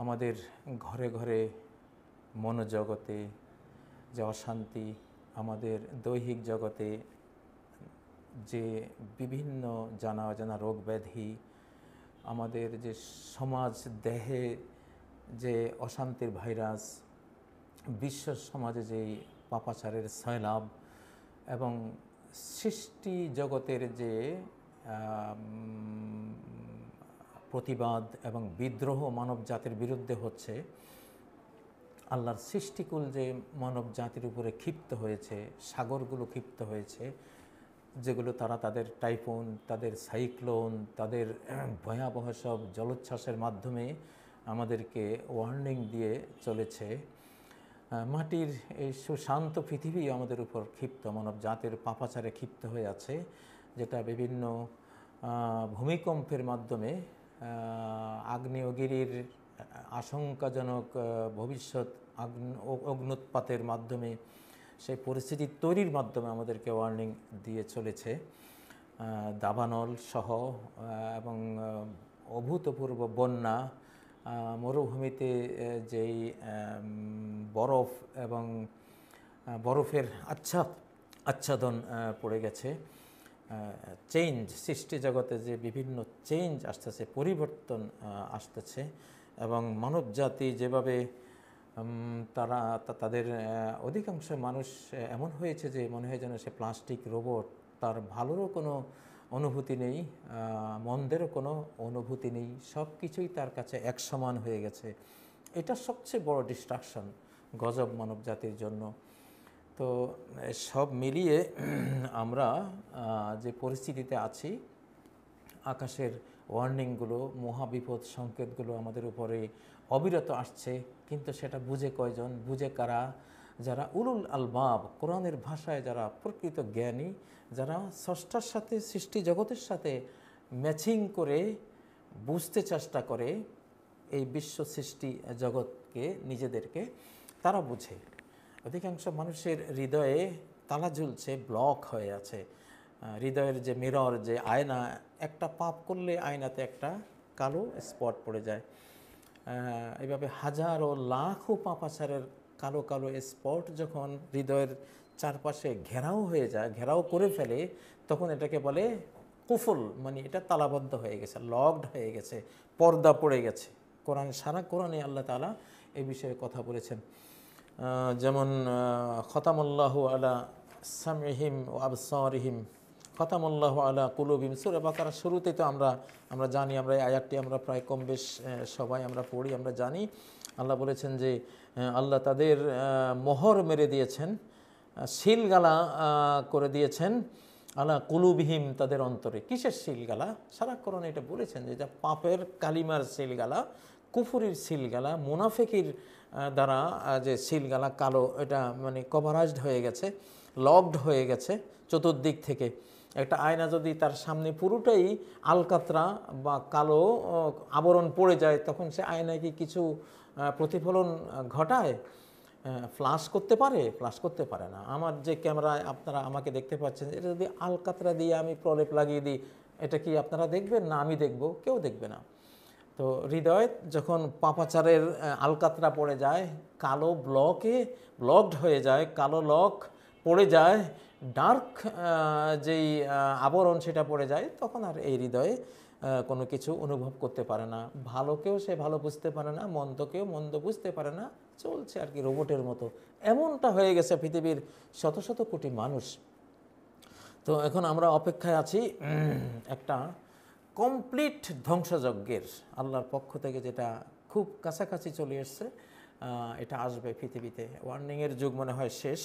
আমাদের ঘরে ঘরে মনোজগতে যে অশান্তি, আমাদের দৈহিক জগতে যে বিভিন্ন জানা অজানা রোগ ব্যাধি, আমাদের যে সমাজ দেহে যে অশান্তির ভাইরাস, বিশ্ব সমাজে যেই পাপাচারের সয়লাব এবং সৃষ্টি জগতের যে প্রতিবাদ এবং বিদ্রোহ মানব জাতির বিরুদ্ধে হচ্ছে, আল্লাহর সৃষ্টিকুল যে মানব জাতির উপরে ক্ষিপ্ত হয়েছে, সাগরগুলো ক্ষিপ্ত হয়েছে, যেগুলো তারা তাদের টাইফুন, তাদের সাইক্লোন, তাদের ভয়াবহ সব জলোচ্ছ্বাসের মাধ্যমে আমাদেরকে ওয়ার্নিং দিয়ে চলেছে। মাটির এই সুশান্ত পৃথিবী আমাদের উপর ক্ষিপ্ত, মানব জাতির পাপাচারে ক্ষিপ্ত হয়ে আছে, যেটা বিভিন্ন ভূমিকম্পের মাধ্যমে, আগ্নেয়গিরির আশঙ্কাজনক ভবিষ্যৎ অগ্নুৎপাতের মাধ্যমে, সেই পরিস্থিতি তৈরির মাধ্যমে আমাদেরকে ওয়ার্নিং দিয়ে চলেছে। দাবানল সহ এবং অভূতপূর্ব বন্যা, মরুভূমিতে যেই বরফ এবং বরফের আচ্ছাদন পড়ে গেছে, চেঞ্জ, সৃষ্টি জগতে যে বিভিন্ন চেঞ্জ আসতেছে, পরিবর্তন আসতেছে, এবং মানব জাতি যেভাবে তারা তাদের অধিকাংশ মানুষ এমন হয়েছে যে মনে হয় যেন সে প্লাস্টিক রোবট, তার ভালোরও কোনো অনুভূতি নেই, মন্দেরও কোনো অনুভূতি নেই, সব কিছুই তার কাছে এক সমান হয়ে গেছে। এটা সবচেয়ে বড় ডিস্ট্রাকশন, গজব মানব জাতির জন্য। তো সব মিলিয়ে আমরা যে পরিস্থিতিতে আছি, আকাশের ওয়ার্নিংগুলো, মহাবিপদ সংকেতগুলো আমাদের উপরে অবিরত আসছে, কিন্তু সেটা বুঝে কয়জন, বুঝে কারা? যারা উলুল আলবাব, কোরআনের ভাষায় যারা প্রকৃত জ্ঞানী, যারা স্রষ্টার সাথে, সৃষ্টি জগতের সাথে ম্যাচিং করে বুঝতে চেষ্টা করে এই বিশ্ব সৃষ্টি জগৎকে, নিজেদেরকে, তারা বুঝে। অধিকাংশ মানুষের হৃদয়ে তালা ঝুলছে, ব্লক হয়ে আছে। হৃদয়ের যে মিরর, যে আয়না, একটা পাপ করলে আয়নাতে একটা কালো স্পট পড়ে যায়। এইভাবে হাজারো লাখো পাপাচারের কালো কালো স্পট যখন হৃদয়ের চারপাশে ঘেরাও হয়ে যায়, ঘেরাও করে ফেলে, তখন এটাকে বলে কুফল, মানে এটা তালাবদ্ধ হয়ে গেছে, লকড হয়ে গেছে, পর্দা পড়ে গেছে। কোরআন, সারা কোরআনে আল্লাহ তাআলা এই বিষয়ে কথা বলেছেন। যেমন খতামুল্লাহু আলা সামইহিম ওয়া আবসারিহিম, খতামুল্লাহু আলা কুলুবিহিম, সূরা বাকারার শুরুতে তো আমরা জানি, আমরা এই আয়াতটি আমরা প্রায় কম বেশ সবাই আমরা পড়ি, আমরা জানি। আল্লাহ বলেছেন যে আল্লাহ তাদের মোহর মেরে দিয়েছেন, শিলগালা করে দিয়েছেন, আলা কুলুবিহিম, তাদের অন্তরে। কিসের শিলগালা? সারা কোরআনে এটা বলেছেন যে যা পাপের কালিমার শিলগালা, কুফুরির সিলগালা, মুনাফিকির দ্বারা যে সিলগালা কালো, এটা মানে কভারাইজড হয়ে গেছে, লকড হয়ে গেছে চতুর্দিক থেকে। একটা আয়না যদি তার সামনে পুরোটাই আলকাতরা বা কালো আবরণ পড়ে যায়, তখন সে আয়নায় কি কিছু প্রতিফলন ঘটায়? ফ্লাশ করতে পারে? ফ্লাশ করতে পারে না। আমার যে ক্যামেরায় আপনারা আমাকে দেখতে পাচ্ছেন, এটা যদি আলকাতরা দিয়ে আমি প্রলেপ লাগিয়ে দিই, এটা কি আপনারা দেখবেন? না আমি দেখব? কেউ দেখবে না। তো হৃদয় যখন পাপাচারের আলকাতরা পড়ে যায়, কালো ব্লকড হয়ে যায়, কালো লক পড়ে যায়, ডার্ক যেই আবরণ সেটা পড়ে যায়, তখন আর এই হৃদয়ে কোনো কিছু অনুভব করতে পারে না। ভালোকেও সে ভালো বুঝতে পারে না, মন্দকেও মন্দ বুঝতে পারে না, চলছে আর কি রোবটের মতো। এমনটা হয়ে গেছে পৃথিবীর শত শত কোটি মানুষ। তো এখন আমরা অপেক্ষায় আছি একটা কমপ্লিট ধ্বংসযজ্ঞের, আল্লাহর পক্ষ থেকে, যেটা খুব কাছাকাছি চলে এসছে। এটা আসবে পৃথিবীতে। ওয়ার্নিংয়ের যুগ মনে হয় শেষ।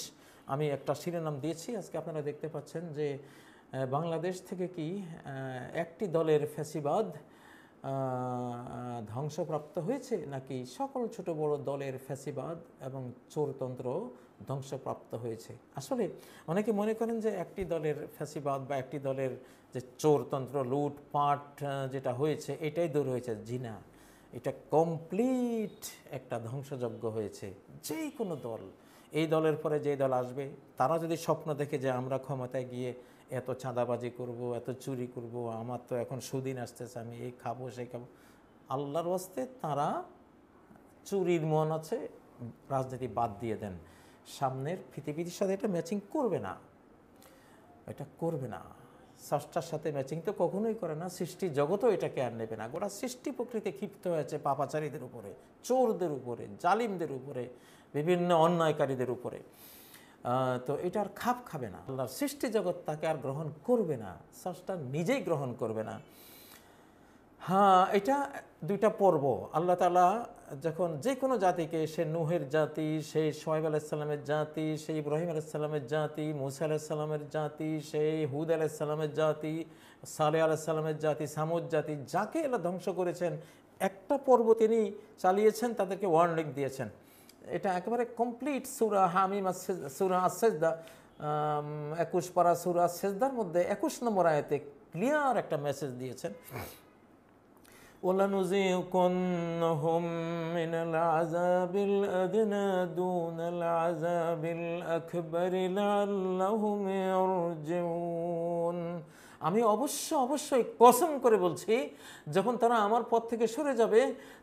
আমি একটা শিরোনাম দিয়েছি, আজকে আপনারা দেখতে পাচ্ছেন যে বাংলাদেশ থেকে কি একটি দলের ফ্যাসিবাদ ধ্বংসপ্রাপ্ত হয়েছে, নাকি সকল ছোট বড় দলের ফ্যাসিবাদ এবং চোরতন্ত্র ধ্বংসপ্রাপ্ত হয়েছে? আসলে অনেকে মনে করেন যে একটি দলের ফ্যাসিবাদ বা একটি দলের যে চোরতন্ত্র, লুটপাট যেটা হয়েছে, এটাই দূর হয়েছে। জি না, এটা কমপ্লিট একটা ধ্বংসযজ্ঞ হয়েছে। যে কোনো দল, এই দলের পরে যে দল আসবে, তারা যদি স্বপ্ন দেখে যে আমরা ক্ষমতায় গিয়ে এত চাঁদাবাজি করব, এত চুরি করব, আমার তো এখন সুদিন আসতেছে, আমি এই খাবো সেই খাবো, আল্লাহর ওয়াস্তে তারা চুরির মন আছে, রাজনীতি বাদ দিয়ে দেন। সামনের পৃথিবীর সাথে এটা ম্যাচিং করবে না, এটা করবে না। স্রষ্টার সাথে ম্যাচিং তো কখনোই করে না, সৃষ্টি জগতও এটাকে আর নেবে না। গোটা সৃষ্টি প্রকৃতি ক্ষিপ্ত হয়েছে পাপাচারীদের উপরে, চোরদের উপরে, জালিমদের উপরে, বিভিন্ন অন্যায়কারীদের উপরে। তো এটা আর খাপ খাবে না, আল্লাহর সৃষ্টি জগৎ তাকে আর গ্রহণ করবে না, স্রষ্টা নিজেই গ্রহণ করবে না। হ্যাঁ, এটা দুইটা পর্ব। আল্লাহ তাআলা যখন যে কোনো জাতিকে, সে নূহের জাতি, সেই শোয়েব আলাইহিসসালামের জাতি, সেই ইব্রাহিম আলাইহিসসালামের জাতি, মূসা আলাইহিসসালামের জাতি, সেই হুদ আলাইহিসসালামের জাতি, সালেহ আলাইহিসসালামের জাতি, সামুদ জাতি, যাকে আল্লাহ ধ্বংস করেছেন, একটা পর্ব তিনি চালিয়েছেন, তাদেরকে ওয়ার্নিং দিয়েছেন। এটা একেবারে কমপ্লিট সূরা হামিম, সূরা আস-সাজদা 21 পারা সূরা আস-সাজদার মধ্যে 21 নম্বর আয়াতে ক্লিয়ার একটা মেসেজ দিয়েছেন, وَلَنُذِيقَنَّهُم مِّنَ الْعَذَابِ الْأَدْنَىٰ دُونَ الْعَذَابِ الْأَكْبَرِ لَعَلَّهُمْ يَرْجِعُونَ। আমি অবশ্যই কসম করে বলছি, যখন তারা আমার পথ থেকে সরে যাবে,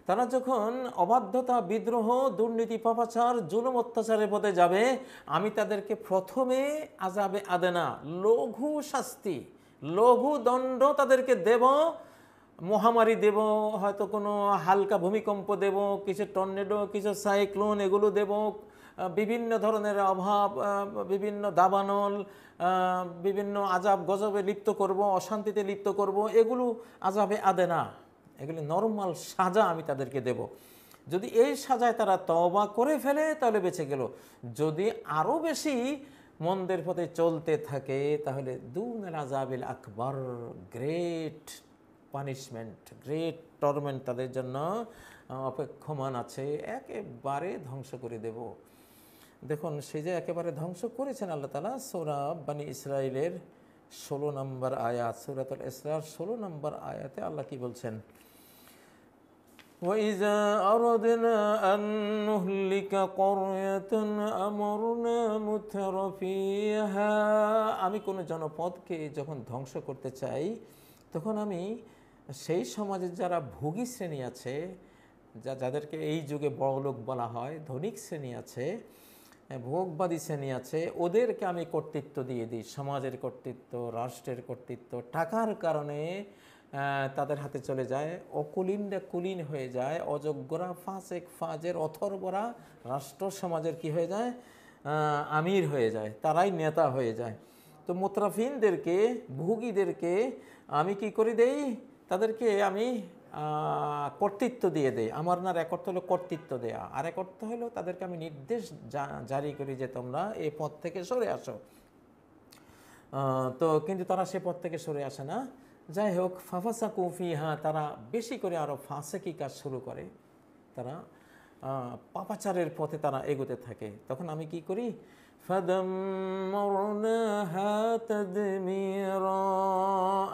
তারা যখন অবাধ্যতা, বিদ্রোহ, দুর্নীতি, পাপাচার, জুলুম, অত্যাচারের পথে যাবে, আমি তাদেরকে প্রথমে আযাবে আদনা, লঘু শাস্তি, লঘু দণ্ড তাদেরকে দেব, মহামারী দেব, হয়তো কোনো হালকা ভূমিকম্প দেব, কিছু টর্নেডো, কিছু সাইক্লোন, এগুলো দেব, বিভিন্ন ধরনের অভাব, বিভিন্ন দাবানল, বিভিন্ন আযাব গজবে লিপ্ত করব, অশান্তিতে লিপ্ত করব, এগুলো আযাবে আদেনা, এগুলি নরমাল সাজা আমি তাদেরকে দেব। যদি এই সাজায় তারা তওবা করে ফেলে তাহলে বেঁচে গেল। যদি আরও বেশি মন্দের পথে চলতে থাকে তাহলে দুনাল আযাবিল আকবার, গ্রেট পানিশমেন্ট, গ্রেট টর্মেন্ট তাদের জন্য অপেক্ষমান আছে, একেবারে ধ্বংস করে দেব। দেখুন, সেই যে একেবারে ধ্বংস করেছেন আল্লাহ তাআলা, সূরা বনী ইসরাইলের 16 নম্বর আয়াত, সূরাতুল ইসরার 16 নম্বর আয়াতে আল্লাহ কি বলছেন, وَإِذَا أَرَدْنَا أَن نُّهْلِكَ قَرْيَةً أَمَرْنَا مُتْرَفِيهَا। আমি কোনো জনপদকে যখন ধ্বংস করতে চাই, তখন আমি সেই সমাজের যারা ভোগী শ্রেণী আছে, যাদেরকে এই যুগে বড়লোক বলা হয়, ধনিক শ্রেণী আছে, ভোগবাদী শ্রেণী আছে, ওদেরকে আমি কর্তৃত্ব দিয়ে দিই, সমাজের কর্তৃত্ব, রাষ্ট্রের কর্তৃত্ব। টাকার কারণে তাদের হাতে চলে যায়, অকুলিনরা কুলীন হয়ে যায়, অযোগ্যরা, ফাসেক ফাজের, অথর্বরা রাষ্ট্র সমাজের কি হয়ে যায়, আমির হয়ে যায়, তারাই নেতা হয়ে যায়। তো মুতরাফিনদেরকে, ভোগীদেরকে আমি কি করে দেই, তাদেরকে আমি কর্তৃত্ব দিয়ে দেই। আমার না এক অর্থ হলো কর্তৃত্ব দেয়া, আর এক অর্থ হলো তাদেরকে আমি নির্দেশ জারি করি যে তোমরা এই পথ থেকে সরে আসো। তো কিন্তু তারা সে পথ থেকে সরে আসে না। যাই হোক, ফাফাসাকু ফিহা, তারা বেশি করে আরও ফাসেকি কাজ শুরু করে, তারা পাপাচারের পথে তারা এগোতে থাকে। তখন আমি কি করি, ফাদাম্মারনাহা তাদমিরা,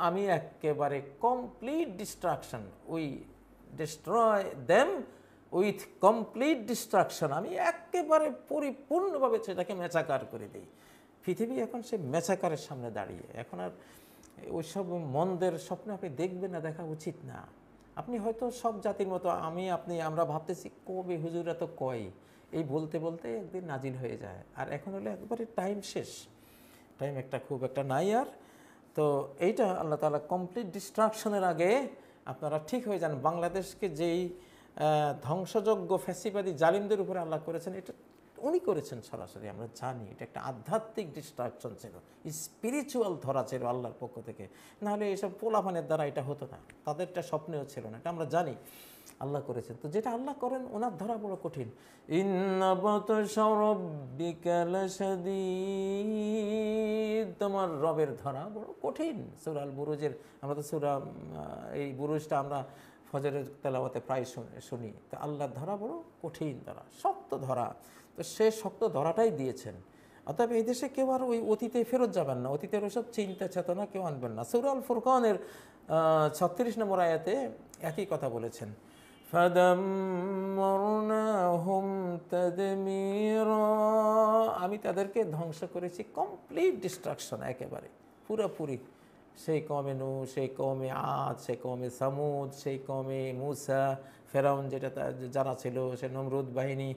আমি একেবারে complete destruction, we destroy them with complete destruction, আমি একেবারে পরিপূর্ণভাবে সেটাকে মেচাকার করে দিই। পৃথিবী এখন সে মেচাকারের সামনে দাঁড়িয়ে, এখন আর ওইসব মন্দের স্বপ্ন আপনি দেখবেন না, দেখা উচিত না। আপনি হয়তো সব জাতির মতো আমরা ভাবতেছি কবে হুজুরা তো কয়, এই বলতে বলতে একদিন নাজিল হয়ে যায়, আর এখন হলে একবারে টাইম শেষ, টাইম খুব একটা নাই আর। তো এইটা আল্লাহ তাআলা কমপ্লিট ডিস্ট্রাকশনের আগে আপনারা ঠিক হয়ে যান। বাংলাদেশকে যেই ধ্বংসযোগ্য ফ্যাসিবাদী জালিমদের উপরে আল্লাহ করেছেন, এটা উনি করেছেন সরাসরি, আমরা জানি। এটা একটা আধ্যাত্মিক ডিস্ট্রাকশন ছিল, স্পিরিচুয়াল ধরা ছিল আল্লাহর পক্ষ থেকে, নাহলে এইসব পোলাপানের দ্বারা এটা হতো না, তাদেরটা স্বপ্নেও ছিল না, এটা আমরা জানি আল্লাহ করেছেন। তো যেটা আল্লাহ করেন ওনার ধরা বড় কঠিন। ইন্না বাতশা রাব্বিকা লাশাদীদ, তোমার রবের ধরা বড় কঠিন। সূরা আল বুরুজের, আমরা তো সূরা এই বুরুজটা আমরা ফজরের তেলাওয়াতে প্রায় শুনি। তো আল্লাহর ধরা বড় কঠিন ধরা, শক্ত ধরা। তো সে শক্ত ধরাটাই দিয়েছেন। অতএব এই দেশে কেউ আর ওই অতীতে ফেরত যাবেন না, অতীতের ওইসব চিন্তা চেতনা কেউ আনবেন না। সূরা আল ফুরকানের 36 নম্বর আয়াতে একই কথা বলেছেন, ফাদাম্মারনাহুম তাদমীরা, আমি তাদেরকে ধ্বংস করেছি, কমপ্লিট ডিস্ট্রাকশন, একেবারে পুরোপুরি। সেই কমে নূহ, সেই কমে আদ, সেই কমে সামুদ, সেই কমে মূসা, ফেরাউন যেটা যারা ছিল, সে নমরুদ বাহিনী,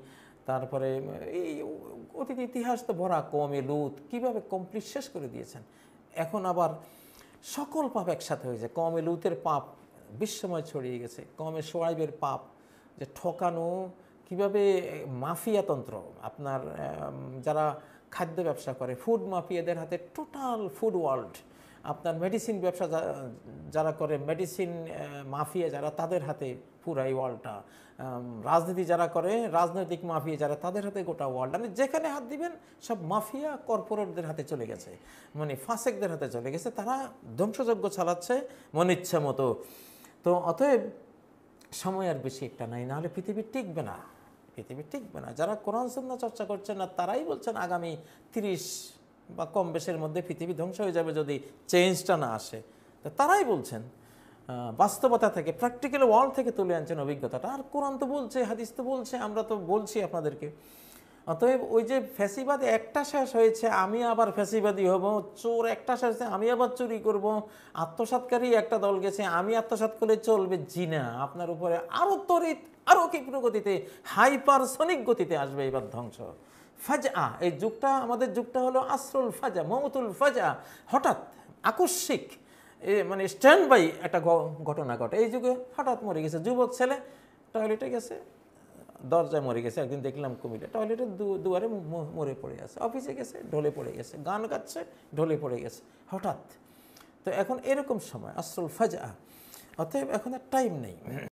তারপরে এই অতীত ইতিহাস তো ভরা, কওমে লূত কীভাবে কমপ্লিট শেষ করে দিয়েছেন। এখন আবার সকল পাপ একসাথে হয়েছে। কওমে লূতের পাপ বিশ্বময় ছড়িয়ে গেছে, কওমে শুআয়বের পাপ, যে ঠকানো, কিভাবে মাফিয়াতন্ত্র, আপনার যারা খাদ্য ব্যবসা করে, ফুড মাফিয়াদের হাতে টোটাল ফুড ওয়ার্ল্ড, আপনার মেডিসিন ব্যবসা যারা করে, মেডিসিন মাফিয়া যারা, তাদের হাতে পুরা এই ওয়ার্ল্ডটা, রাজনীতি যারা করে, রাজনৈতিক মাফিয়া যারা, তাদের হাতে গোটা ওয়ার্ল্ড। মানে যেখানে হাত দিবেন সব মাফিয়া কর্পোরেটদের হাতে চলে গেছে, মানে ফাসেকদের হাতে চলে গেছে। তারা ধ্বংসযজ্ঞ চালাচ্ছে মন ইচ্ছা মতো। তো অতএব সময় আর বেশি একটা নাই, নাহলে পৃথিবী টিকবে না, পৃথিবী টিকবে না। যারা কোরআন সুন্নাহ চর্চা করছেন না, তারাই বলছেন আগামী 30 বা কম বেশের মধ্যে পৃথিবী ধ্বংস হয়ে যাবে যদি চেঞ্জটা না আসে। তো তারাই বলছেন, বাস্তবতা থেকে, প্র্যাকটিক্যাল ওয়ার্ল্ড থেকে তুলে আনছেন অভিজ্ঞতাটা। আর কোরআন তো বলছে, হাদিস তো বলছে, আমরা তো বলছি আপনাদেরকে। অতএব ওই যে ফ্যাসিবাদ একটা শেষ হয়েছে, আমি আবার ফ্যাসিবাদী হব, চোর একটা শেষ হয়েছে, আমি আবার চুরি করব, আত্মসাৎকারী একটা দল গেছে, আমি আত্মসাৎ করলে চলবে, জি না, আপনার উপরে আরও তড়িৎ, আরও ক্ষিপ্র গতিতে, হাইপারসনিক গতিতে আসবে এবার ধ্বংস। ফাজা, এই যুগটা, আমাদের যুগটা হলো আসরুল ফাজা, মওতুল ফাজা, হঠাৎ আকস্মিক, মানে স্ট্যান্ড বাই একটা ঘটনা ঘটে। এই যুগে হঠাৎ মরে গেছে যুবক ছেলে, টয়লেটে গেছে, দরজায় মরে গেছে। একদিন দেখলাম কুমিল্লা, টয়লেটের দুয়ারে মরে পড়ে গেছে, অফিসে গেছে ঢলে পড়ে গেছে, গান গাচ্ছে ঢলে পড়ে গেছে হঠাৎ। তো এখন এরকম সময় আসরুল ফাজা, অতএব এখন আর টাইম নেই।